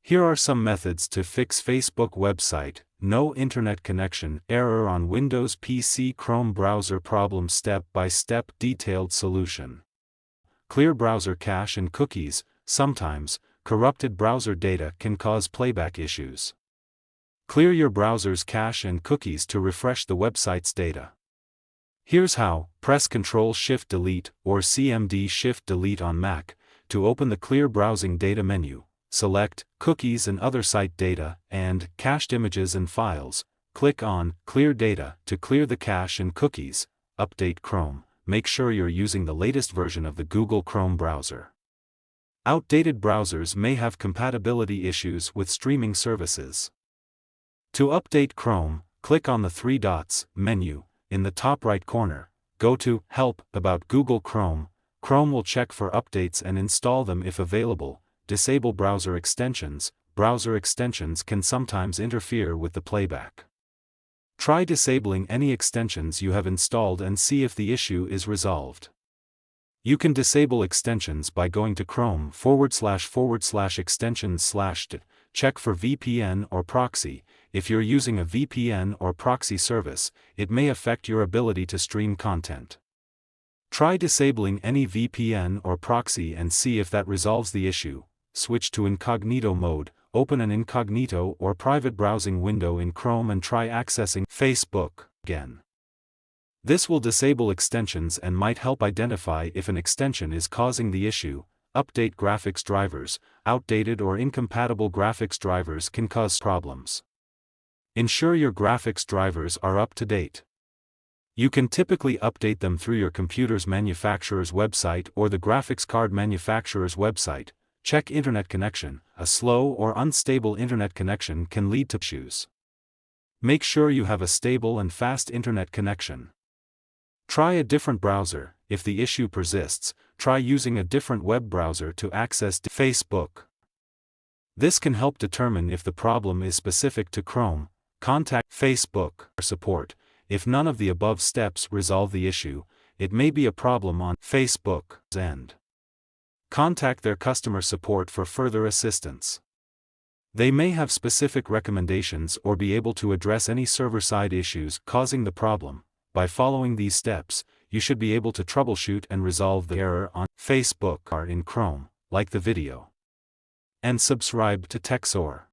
Here are some methods to fix Facebook website, no internet connection, error on Windows PC Chrome browser problem step-by-step detailed solution. Clear browser cache and cookies. Sometimes, corrupted browser data can cause playback issues. Clear your browser's cache and cookies to refresh the website's data. Here's how. Press Ctrl Shift Delete or Cmd Shift Delete on Mac to open the Clear Browsing Data menu. Select Cookies and Other Site Data and Cached Images and Files. Click on Clear Data to clear the cache and cookies. Update Chrome. Make sure you're using the latest version of the Google Chrome browser. Outdated browsers may have compatibility issues with streaming services. To update Chrome, click on the three dots menu in the top right corner. Go to Help About Google Chrome. Chrome will check for updates and install them if available. Disable browser extensions. Browser extensions can sometimes interfere with the playback. Try disabling any extensions you have installed and see if the issue is resolved. You can disable extensions by going to Chrome//extensions/. Check for VPN or proxy. If you're using a VPN or proxy service, it may affect your ability to stream content. Try disabling any VPN or proxy and see if that resolves the issue. Switch to incognito mode. Open an incognito or private browsing window in Chrome and try accessing Facebook again. This will disable extensions and might help identify if an extension is causing the issue. Update graphics drivers. Outdated or incompatible graphics drivers can cause problems. Ensure your graphics drivers are up to date. You can typically update them through your computer's manufacturer's website or the graphics card manufacturer's website. Check internet connection. A slow or unstable internet connection can lead to issues. Make sure you have a stable and fast internet connection. Try a different browser. If the issue persists, try using a different web browser to access Facebook. This can help determine if the problem is specific to Chrome. Contact Facebook support. If none of the above steps resolve the issue, it may be a problem on Facebook's end. Contact their customer support for further assistance. They may have specific recommendations or be able to address any server-side issues causing the problem. By following these steps, you should be able to troubleshoot and resolve the error on Facebook or in Chrome. Like the video and subscribe to TechSoar.